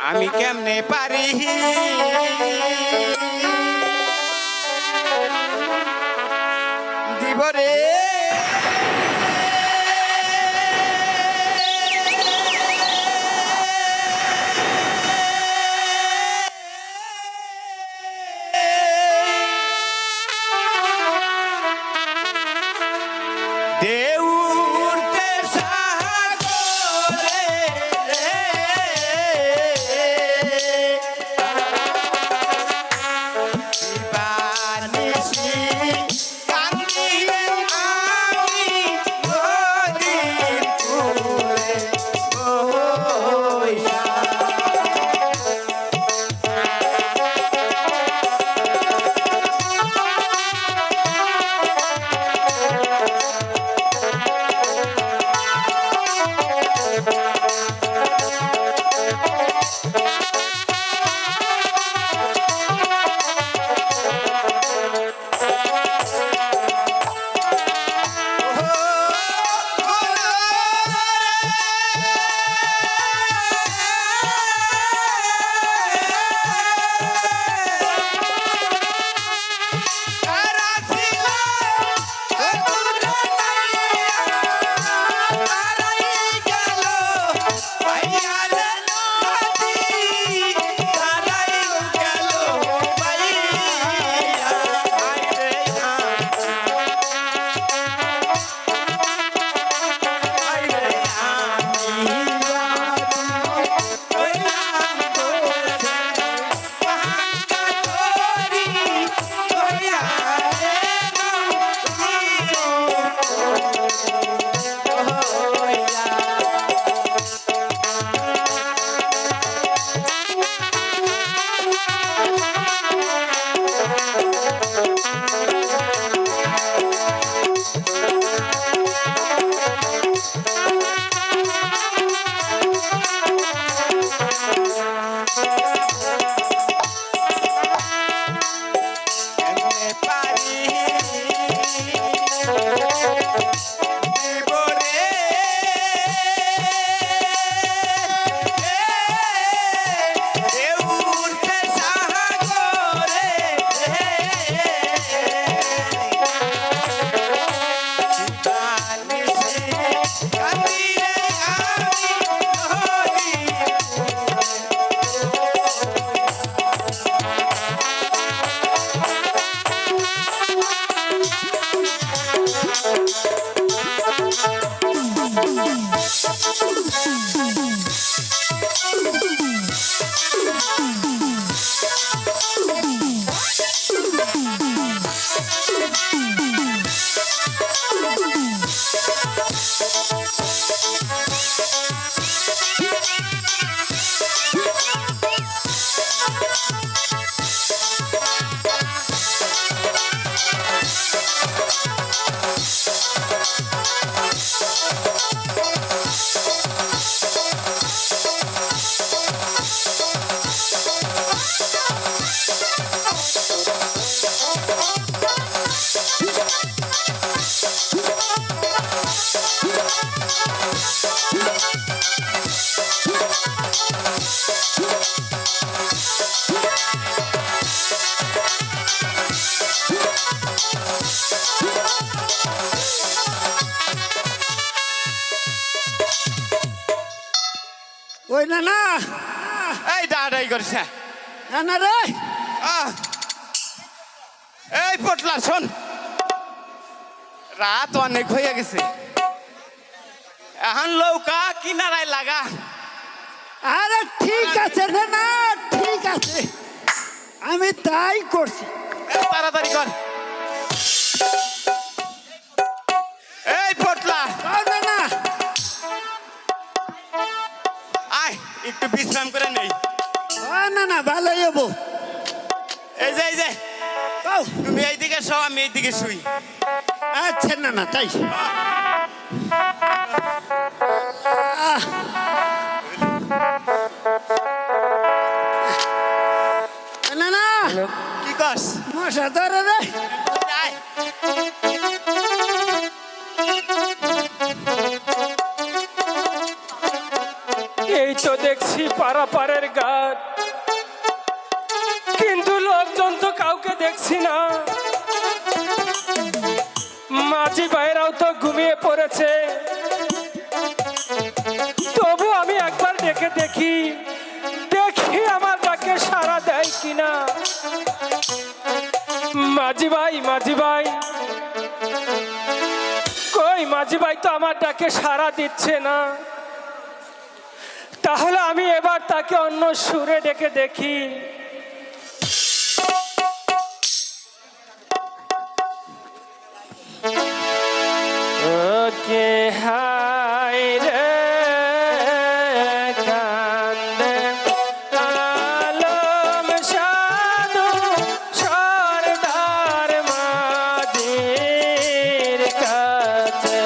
আমি কেমনে পারি দিব রে দেউরতে সাগরে বানিসি কান্দি আমি নদীর কূলে বইয়া ওই না না এই দাঁড়াই করছে না না রে এই পটলা শোন রাত অনেক হয়ে গেছে এখন লৌকা কিনারায় লাগা আরে ঠিক আছে রে না ঠিক আছে আমি তাই করছি তাড়াতাড়ি কর এই পটলা না না আয় একটু বিশ্রাম করে নেই না না ভালোই হবো এই যে তুমি এইদিকে শো আমি এইদিকে শুই আচ্ছা না না তাই না না কি কস মশা ধরে রে আয় এই তো দেখছি পারাপারের ঘাট, কিন্তু লোকজন তো কাউকে দেখছি না। মাঝি ভাইরাও তো ঘুমিয়ে পড়েছে, তবু আমি একবার ডেকে দেখি, দেখি আমার ডাকে সাড়া দেয় কিনা। মাঝি ভাই, মাঝি ভাই কই? মাঝি ভাই তো আমার ডাকে সাড়া দিচ্ছে না। তাহলে আমি এবার তাকে অন্য সুরে ডেকে দেখি। ওকে হাই রে কান্দে আলম সাধু সরদার মাঝির কাছে।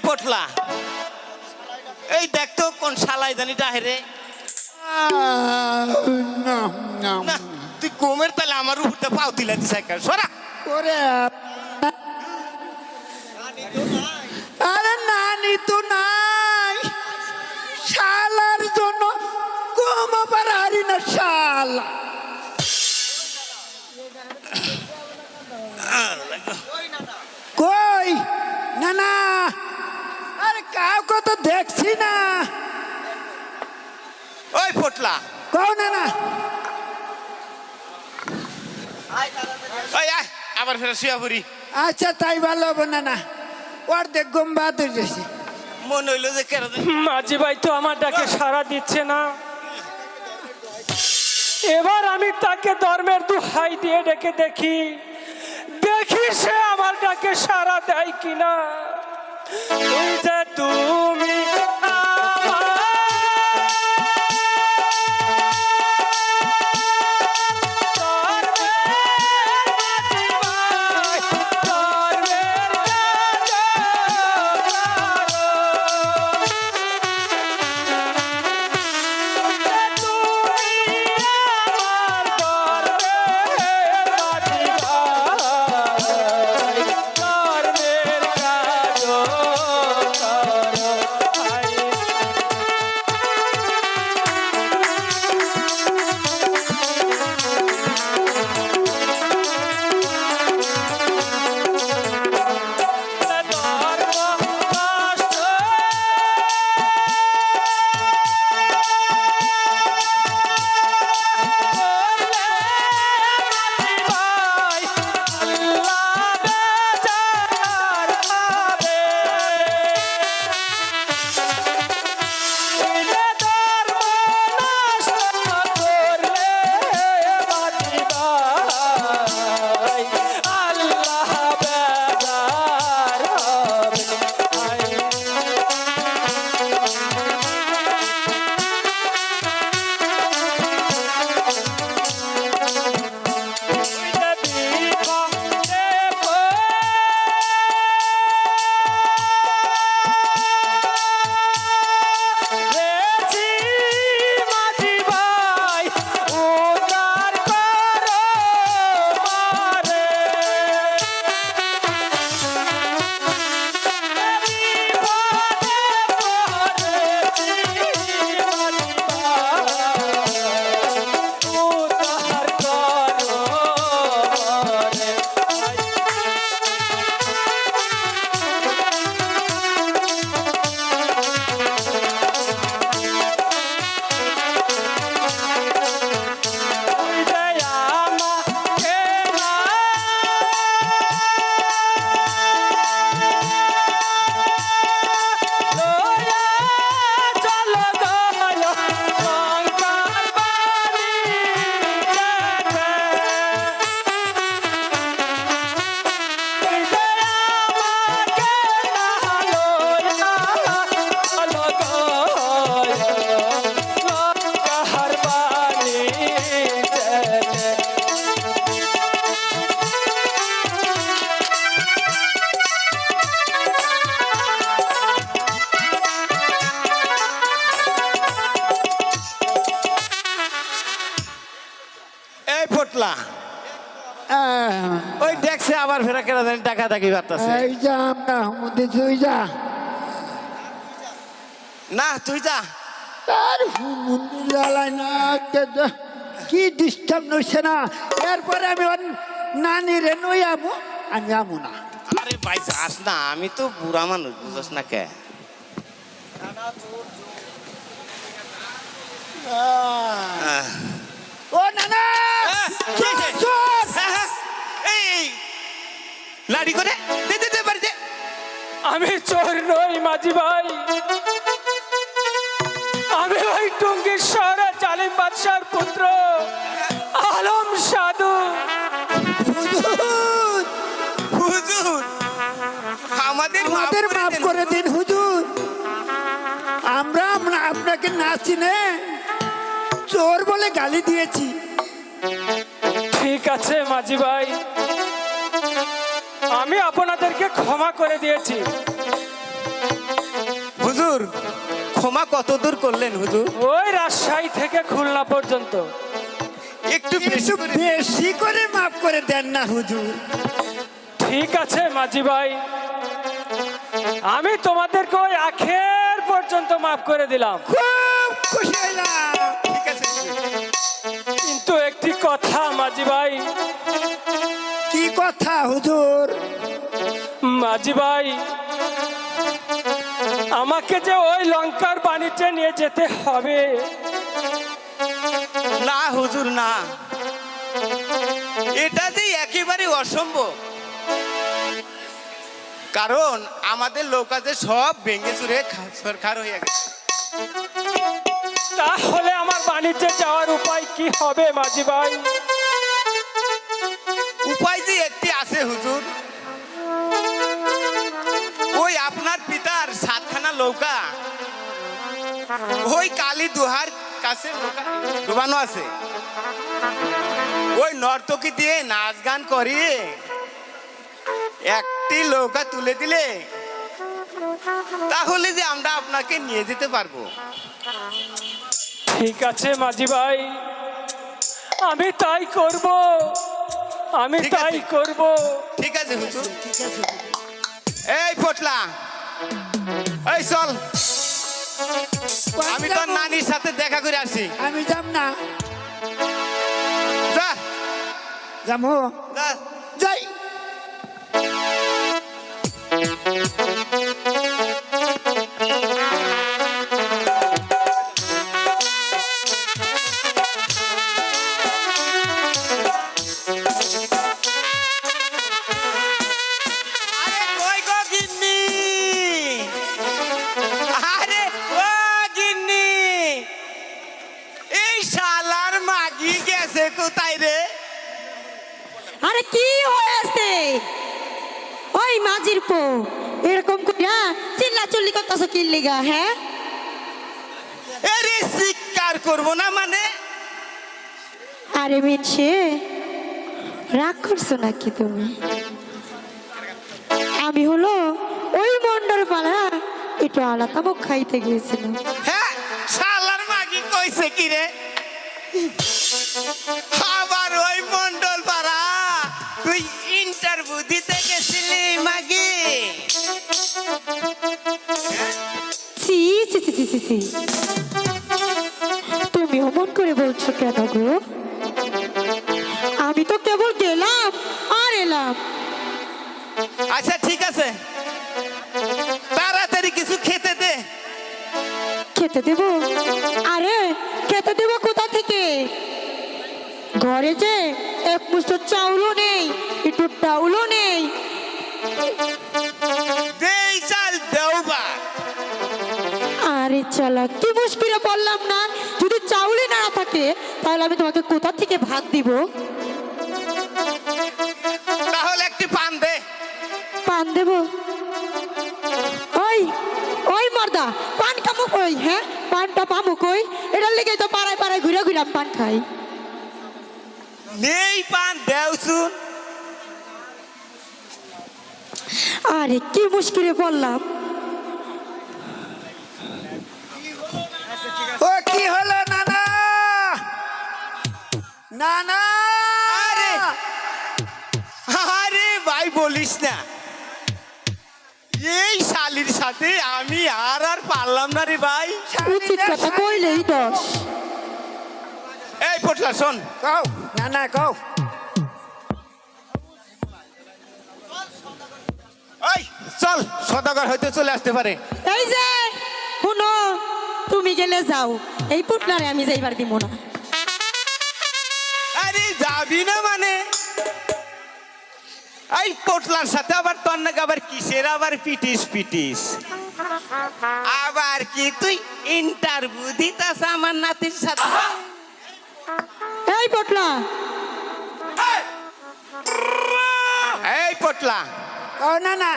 পটলা, এই দেখতো কোন শালাই জানি ডাহেরে। না তুই কোমের তালে আমার উপরতে পাও দিলা দিস সরা ওরে আরে নানি তো নাই, শালার জন্য কম পারি না শালা। কই না না, আরে কাউকে তো দেখছি না। ওই পটলা কও না না, ওই আয় আবার ফের শুয়া পড়ি। আচ্ছা তাই ভালো হবে না না, ওর দেখ গম্বা ধরেছে। মনে হইলো যে কেন মাঝি ভাই তো আমার ডাকে সাড়া দিচ্ছে না। এবার আমি তাকে ধর্মের দোহাই দিয়ে ডেকে দেখি, দেখি সে আমার ডাকে কিনা ওই যে তুমি আমার এই ফটলা ওই দেখছে আবার ফেরা কেনা জানি টাকা থাকি বার্তাছে এই যা আমরা মধ্যে তুই যা না তুই যা তার মন্দির জ্বালায় না কি ডিস্টার্ব নইছে না এরপরে আমি ওর নানিরে নই আমু আমি আমু না আরে ভাই যাস না আমি তো বুড়া মানুষ বুঝছ না কে ও নানা চোর, চোর! এই লাড়ি করে দে দে দে বাড়ি দে আমি চোর নই মাঝি ভাই আমি ওই টুঙ্গির শহরে জালিম বাদশার পুত্র আলম সাধু হুজুর হুজুর আমাদের আমাদের মাফ করে দিন হুজুর আমরা আপনাকে না চিনে চোর বলে গালি দিয়েছি ঠিক আছে মাঝি ভাই আমি আপনাদেরকে ক্ষমা করে দিয়েছি হুজুর ক্ষমা কত দূর করলেন হুজুর ওই রাজশাহী থেকে খুলনা পর্যন্ত একটু একটু বেশি করে মাফ করে দেন না হুজুর ঠিক আছে মাঝি ভাই আমি তোমাদেরকে ওই আখের পর্যন্ত মাফ করে দিলাম খুব খুশি হইলাম ঠিক আছে কিন্তু একটি কথা মাঝি ভাই কি কথা হুজুর মাঝি ভাই আমাকে যে ওই লঙ্কার বাণিজ্যে নিয়ে যেতে হবে না হুজুর না এটা যে একেবারে অসম্ভব কারণ আমাদের লোক আছে সব ভেঙে চুরে সরকার হয়ে গেছে তাহলে আমার বাণিজ্যে যাওয়ার উপায় কি হবে মাঝি ভাই উপায় যে একটি আছে হুজুর নৌকা ওই কালী দুহার কাছে নৌকা ডুবানো আছে। ওই নর্তকী দিয়ে নাচ গান করিয়ে একটি নৌকা তুলে দিলে তাহলে যে আমরা আপনাকে নিয়ে যেতে পারবো। ঠিক আছে মাঝি ভাই, আমি তাই করব, আমি ঠিক তাই আছে। করব। ঠিক আছে হুজুর। ঠিক আছে এই পটলা, এই চল, আমি তোর নানির সাথে দেখা করে আসি। আমি যাব না, যা যাবো, যা। যাই। আরে কই গো গিন্নি, আরে ও গিন্নি, এই শালার মাগি গেছে কোথায় রে? আরে কি হয়েছে ওই মাঝির পো এরকম কইরা চিল্লা চিল্লি করতেছ কি লিগা? হ্যাঁ আরে শিকার করবো না মানে? আরে মিনসে রাগ করছো নাকি তুমি? আমি হলো ওই মন্ডল পাড়া একটু আলাদা মুখ খাইতে গিয়েছিলাম। হ্যাঁ, শালার মাগি কইছে কি রে? আবার ওই মন্ডল পাড়া তুই ইন্টারভিউ দিতে গেছিলি মাগি? সি সি সি সি সি সি তুমি অমন করে বলছো কেন গো? আমি তো কেবল গেলাম আর এলাম। আচ্ছা ঠিক আছে, তাড়াতাড়ি কিছু খেতে দে। খেতে দেব? আরে খেতে দেব কোথা থেকে? ঘরে যে এক মুঠো চাউলও নেই, একটু ডাউলও নেই। দেই চাল দেওবা। আরে চালা কি মুশকিলে পড়লাম না? যদি চাউলই না থাকে তাহলে আমি তোমাকে কোথা থেকে ভাত দিব? তাহলে একটি পান দে। পান দেব? ওই ওই মর্দা, পান কামু কই? হ্যাঁ, পানটা পামু কই? এটার লেগে তো পাড়ায় পাড়ায় ঘুরে ঘুরে পান খাই। নেই পান দেওছুন। আরে কি মুশকিলে পড়লাম। ও কি হলো নানা? নানা, আরে আরে ভাই বলিস না, এই শালির সাথে আমি আর পারলাম না রে ভাই। উচিত কথা কইলেই দোষ। এই পটলা শোন, কও নানা কও। ওই চল, সদাগর হয়তো চলে আসতে পারে। এই যে শুনো, তুমি গেলে যাও, এই পুটলারে আমি যাইবার দিব না। আরে যাবি না মানে? এই পটলার সাথে আবার তোর নাকি আবার কিসের আবার পিটিস পিটিস? আবার কি তুই ইন্টারভিউ দিতাস আমার নাতির সাথে? এই পুটলা, এই পটলা, কও নানা।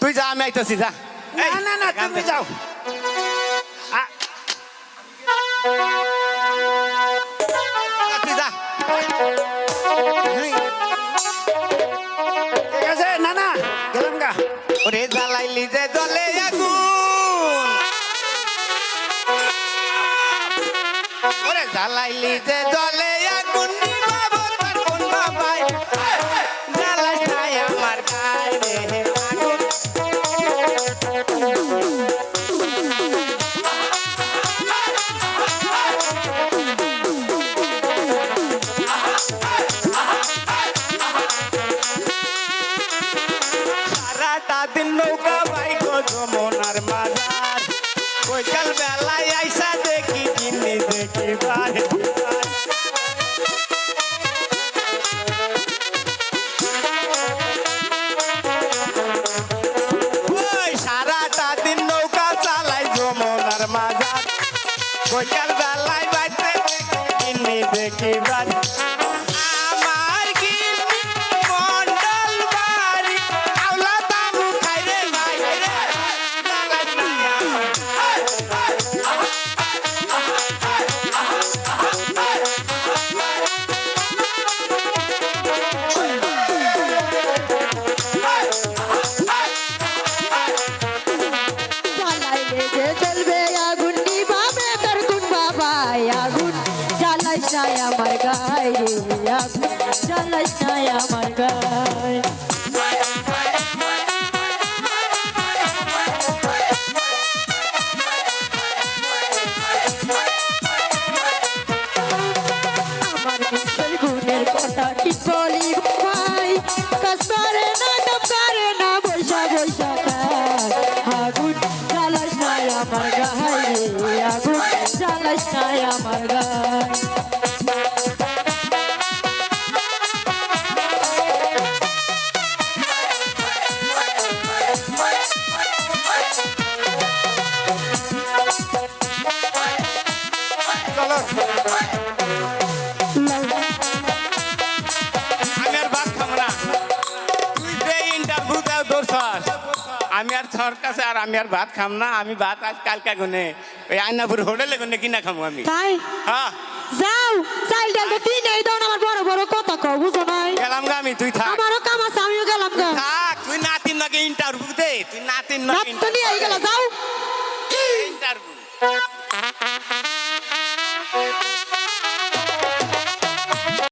তুই যা, আমি আইতাছি, যা। এই, না না না, তুমি যাও। তুই যা। ঠিক আছে নানা, গেলাম গা। ওরে জ্বালাইলি যে জলে আগুন, ওরে জ্বালাইলি যে জলে আগুন, নিভাবো তোর কোন বাবাই, জ্বালাই নাই আমার গায়ে রে আগুন। সারাটা দিন নৌকা ভাই গো যমুনার মাঝার, বৈকাল বেলায় আইসা দেখি গিন্নি দেখি বারে বারে। ওই সারাটা দিন নৌকা চালাই যমুনার মাঝার, বৈকাল বেলায় বাইতে দেখি গিন্নি দেখি বারে। আমার গিন্নি মন্ডল বাড়ি, আওলা তামু খাই রে ভাই রে। আমি আর তোর কাছে আর আমি আর ভাত খাম না, আমি ভাত আজ কালকা গুনে ওই আয়নাপুর হোটেলে গুনে কিনা খামো আমি। তাই হ্যাঁ যাও, চাইল ডাল তো কিনেই দাও না, আমার বড় বড় কথা কও, বুঝো নাই? গেলাম গা আমি, তুই থাক আমারও কাম আছে, আমিও গেলাম গা। থাক, তুই নাতির নাকি ইন্টারভিউ দে, তুই নাতির রাত নাকি তো নিয়ে গেল, যাও। ইন্টারভিউ